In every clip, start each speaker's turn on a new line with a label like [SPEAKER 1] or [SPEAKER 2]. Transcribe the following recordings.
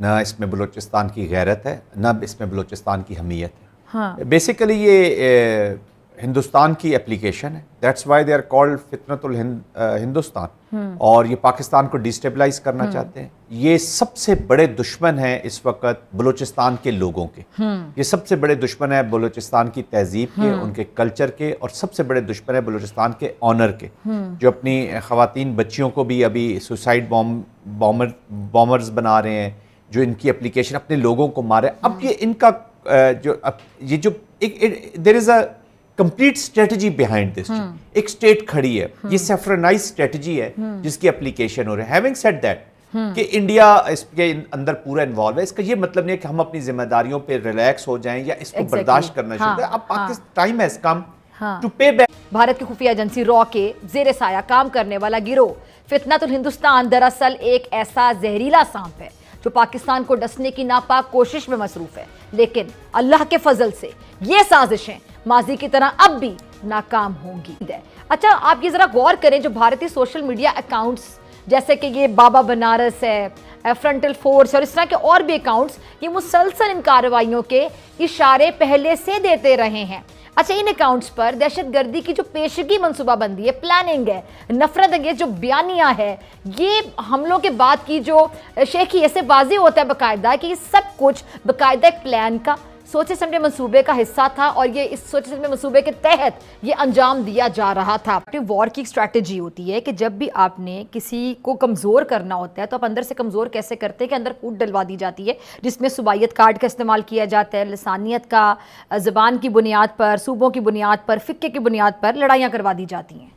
[SPEAKER 1] نہ اس میں بلوچستان کی غیرت ہے، نہ اس میں بلوچستان کی حمیت ہے.
[SPEAKER 2] ہاں
[SPEAKER 1] بیسیکلی یہ ہندوستان کی اپلیکیشن ہے. That's why they are called فتنۃ ہندوستان. اور یہ پاکستان کو ڈیسٹیبلائز کرنا چاہتے ہیں. یہ سب سے بڑے دشمن ہیں اس وقت بلوچستان کے لوگوں کے. یہ سب سے بڑے دشمن ہیں بلوچستان کی تہذیب کے، ان کے کلچر کے، اور سب سے بڑے دشمن ہیں بلوچستان کے آنر کے، جو اپنی خواتین بچیوں کو بھی ابھی سوسائڈ بامرز بنا رہے ہیں، جو ان کی اپلیکیشن اپنے لوگوں کو مارے. اب یہ ان کا جو there is a complete strategy behind this. ایک اسٹیٹ کھڑی ہے، یہ سیفرنائز اسٹریٹجی ہے جس کی اپلیکیشن ہو رہی ہے. ہیونگ سیڈ دیٹ کہ انڈیا اس کے اندر پورا انوالو ہے، اس کا یہ مطلب نہیں ہے کہ ہم اپنی ذمہ داریوں پہ ریلیکس ہو جائیں یا اس کو برداشت کرنا شروع کریں. اب Pakistan time has come to pay back.
[SPEAKER 2] Bharat کی خفیہ ایجنسی را کے زیر سایہ کام کرنے والا گروہ فتنۃ الہندوستان دراصل ایک ایسا زہریلا سانپ ہے جو پاکستان کو ڈسنے کی ناپاک کوشش میں مصروف ہے. لیکن اللہ کے فضل سے یہ سازشیں ماضی کی طرح اب بھی ناکام ہوں گی. اچھا آپ یہ ذرا غور کریں، جو بھارتی سوشل میڈیا اکاؤنٹس جیسے کہ یہ بابا بنارس ہے، فرنٹل فورس اور اس طرح کے اور بھی اکاؤنٹس، یہ مسلسل ان کارروائیوں کے اشارے پہلے سے دیتے رہے ہیں. اچھا ان اکاؤنٹس پر دہشت گردی کی جو پیشگی منصوبہ بندی ہے، پلاننگ ہے، نفرت انگیز جو بیانیہ ہے، یہ حملوں کے بعد کی جو شیخی ایسے واضح ہوتا ہے باقاعدہ کہ یہ سب کچھ باقاعدہ ایک پلان کا، سوچے سمجھے منصوبے کا حصہ تھا، اور یہ اس سوچے سمجھے منصوبے کے تحت یہ انجام دیا جا رہا تھا. وار کی اسٹریٹجی ہوتی ہے کہ جب بھی آپ نے کسی کو کمزور کرنا ہوتا ہے تو آپ اندر سے کمزور کیسے کرتے ہیں کہ اندر پھوٹ ڈلوا دی جاتی ہے، جس میں صوبائیت کارڈ کا استعمال کیا جاتا ہے، لسانیت کا، زبان کی بنیاد پر، صوبوں کی بنیاد پر، فقہ کی بنیاد پر لڑائیاں کروا دی جاتی ہیں.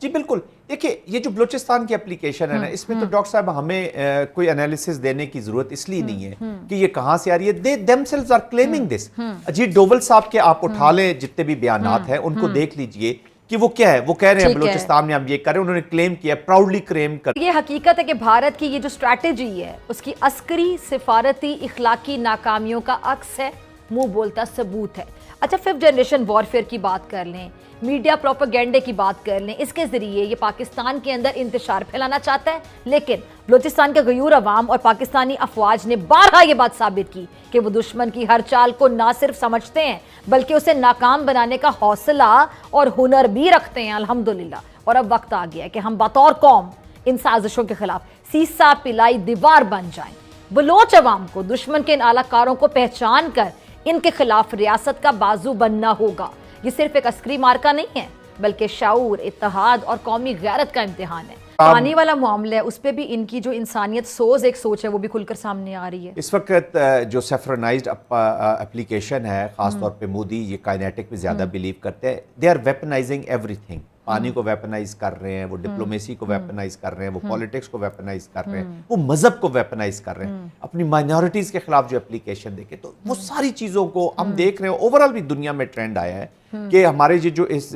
[SPEAKER 1] جی بالکل. دیکھیں یہ جو بلوچستان کی اپلیکیشن ہے نا، اس میں تو ڈاکٹر صاحب ہمیں کوئی انالیسس دینے کی ضرورت اس لیے نہیں ہے کہ یہ کہاں سے آ رہی ہے. they themselves are claiming this. Ajit dual صاحب کے آپ اٹھا لیں جتنے بھی بیانات ہیں ان کو دیکھ لیجئے کہ وہ کیا ہے. وہ کہہ رہے ہیں بلوچستان میں ہم یہ کر رہے ہیں، انہوں نے کلیم کیا، پراؤڈلی کلیم کر.
[SPEAKER 2] یہ حقیقت ہے کہ بھارت کی یہ جو اسٹریٹجی ہے اس کی عسکری، سفارتی، اخلاقی ناکامیوں کا عکس ہے، منہ بولتا ثبوت ہے. اچھا 5th جنریشن وارفیئر کی بات کر لیں، میڈیا پروپیگنڈے کی بات کر لیں، اس کے ذریعے یہ پاکستان کے اندر انتشار پھیلانا چاہتا ہے. لیکن بلوچستان کے غیور عوام اور پاکستانی افواج نے بارہا یہ بات ثابت کی کہ وہ دشمن کی ہر چال کو نہ صرف سمجھتے ہیں بلکہ اسے ناکام بنانے کا حوصلہ اور ہنر بھی رکھتے ہیں الحمدللہ. اور اب وقت آ گیا ہے کہ ہم بطور قوم ان سازشوں کے خلاف سیسا پلائی دیوار بن جائیں. بلوچ عوام کو دشمن کے ان اعلی کاروں کو پہچان کر ان کے خلاف ریاست کا بازو بننا ہوگا. یہ صرف ایک عسکری مارکہ نہیں ہے بلکہ شعور، اتحاد اور قومی غیرت کا امتحان ہے. پانی والا معاملہ ہے، اس پہ بھی ان کی جو انسانیت سوز ایک سوچ ہے وہ بھی کھل کر سامنے آ رہی ہے.
[SPEAKER 1] اس وقت جو سیفرنائزڈ اپلیکیشن ہے، خاص طور پہ مودی یہ کائنیٹک پہ زیادہ بلیو کرتے ہیں. دے آر ویپنائزنگ ایوری تھنگ. پانی کو ویپنائز کر رہے ہیں، وہ ڈپلومیسی کو ویپنائز کر رہے ہیں، وہ پولیٹکس کو ویپنائز کر رہے ہیں، وہ مذہب کو ویپنائز کر رہے ہیں. اپنی مائنورٹیز کے خلاف جو اپلیکیشن دیکھیں تو وہ ساری چیزوں کو ہم دیکھ رہے ہیں. اوورال بھی دنیا میں ٹرینڈ آیا ہے کہ ہمارے جو اس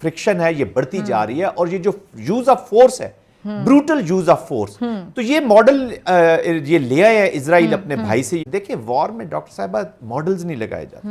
[SPEAKER 1] فرکشن ہے یہ بڑھتی جا رہی ہے، اور یہ جو یوز آف فورس ہے، بروٹل یوز آف فورس، تو یہ ماڈل یہ لے آیا ہے اسرائیل اپنے بھائی سے. دیکھیں وار میں ڈاکٹر صاحبہ ماڈلز نہیں لگائے جاتے.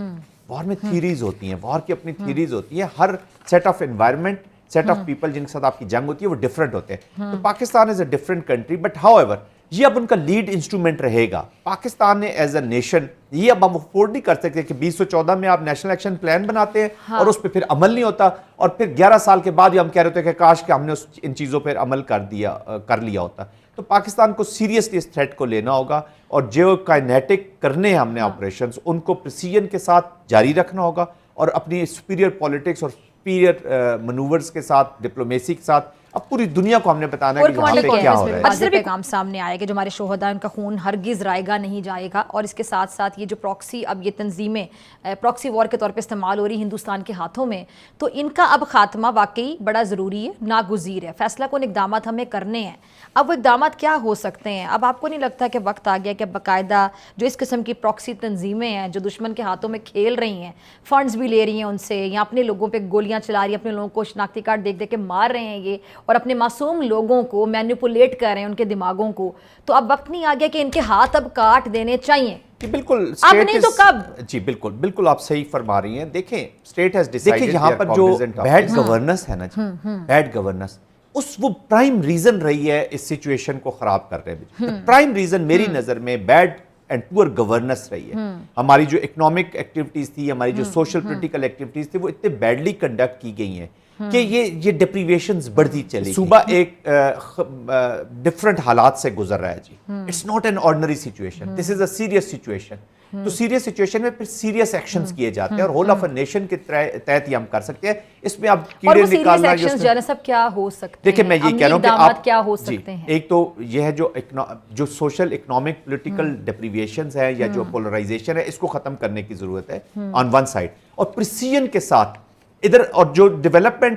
[SPEAKER 1] وار میں تھیریز ہوتی ہیں، وار کی اپنی تھیریز ہوتی ہیں. ہر set of environment, set of people جن کے ساتھ آپ کی جنگ ہوتی ہے وہ ڈیفرنٹ ہوتے ہیں. تو Pakistan is a different country, but however ایور یہ اب ان کا لیڈ انسٹرومنٹ رہے گا. پاکستان نے ایز اے نیشن یہ اب ہم افورڈ نہیں کر سکتے کہ 2014 میں آپ نیشنل ایکشن پلان بناتے ہیں اور اس پہ پھر عمل نہیں ہوتا، اور پھر 11 سال کے بعد ہم کہہ رہے ہوتے ہیں کہ کاش کہ ہم نے ان چیزوں پر عمل کر لیا ہوتا. تو پاکستان کو سیریسلی اس تھریٹ کو لینا ہوگا، اور جو کائنیٹک کرنے ہیں ہم نے آپریشنز ان کو پریسیجن کے ساتھ جاری رکھنا ہوگا، اور اپنی سپیریئر پولیٹکس اور سپیریئر منورز کے ساتھ، ڈپلومیسی کے ساتھ اب پوری دنیا کو ہم نے بتانا ہے کہ یہاں پہ کیا ہو رہا ہے.
[SPEAKER 2] اکثر پیغام سامنے آئے کہ جو ہمارے شہداء ان کا خون ہرگز رائے گا نہیں جائے گا. اور اس کے ساتھ ساتھ یہ جو پراکسی اب یہ تنظیمیں پراکسی وار کے طور پہ استعمال ہو رہی ہندوستان کے ہاتھوں میں، تو ان کا اب خاتمہ واقعی بڑا ضروری ہے، ناگزیر ہے. فیصلہ کن اقدامات ہمیں کرنے ہیں. اب وہ اقدامات کیا ہو سکتے ہیں؟ اب آپ کو نہیں لگتا کہ وقت آ گیا کہ باقاعدہ جو اس قسم کی پراکسی تنظیمیں ہیں جو دشمن کے ہاتھوں میں کھیل رہی ہیں، فنڈز بھی لے رہی ہیں ان سے، یا اپنے لوگوں پہ گولیاں چلا رہی ہیں، اپنے لوگوں کو شناختی کارڈ دیکھ کے مار رہے ہیں یہ، اور اپنے معصوم لوگوں کو مینیپولیٹ کر رہے ہیں، ان کے دماغوں کو، تو اب وقت نہیں آ گیا کہ ان کے ہاتھ اب کاٹ دینے چاہیے؟
[SPEAKER 1] بالکل
[SPEAKER 2] اب نہیں تو کب؟
[SPEAKER 1] جی بالکل آپ صحیح فرما رہی ہیں. دیکھیں اسٹیٹ ہیز ڈیسائیڈڈ. دیکھیں یہاں پر جو بیڈ گورننس ہے نا جی، بیڈ گورننس، اس وہ پرائم ریزن رہی ہے اس سچویشن کو خراب کر رہے ہیں. پرائم ریزن میری نظر میں بیڈ اینڈ پور گورننس رہی ہے. ہماری جو اکنامک ایکٹیویٹیز تھی, ہماری جو سوشل پولیٹیکل ایکٹیویٹیز تھی, وہ اتنے بیڈلی کنڈکٹ کی گئی ہیں کہ یہ ڈپریویشنز بڑھتی چلی. صوبہ ایک ڈفرنٹ حالات سے گزر رہا ہے جی. It's not an ordinary situation, this is a serious situation. تو سیریس سچویشن میں پھر سیریس ایکشنز کیے جاتے ہیں, اور ہول آف اے نیشن کے تحت ہی ہم کر سکتے ہیں. اس میں آپ کیڑے نکالنا
[SPEAKER 2] صاحب کیا ہو سکتے ہیں,
[SPEAKER 1] دیکھیں میں یہ کہہ رہا ہوں کہ آپ
[SPEAKER 2] کیا ہو سکتے ہیں.
[SPEAKER 1] ایک تو یہ ہے جو سوشل اکنامک پولیٹیکل ڈپریویشنز ہیں یا جو پولرائزیشن ہے, اس کو ختم کرنے کی ضرورت ہے آن ون سائڈ, اور پریسیژن کے ساتھ ادھر, اور جو ڈیولپمنٹ ہے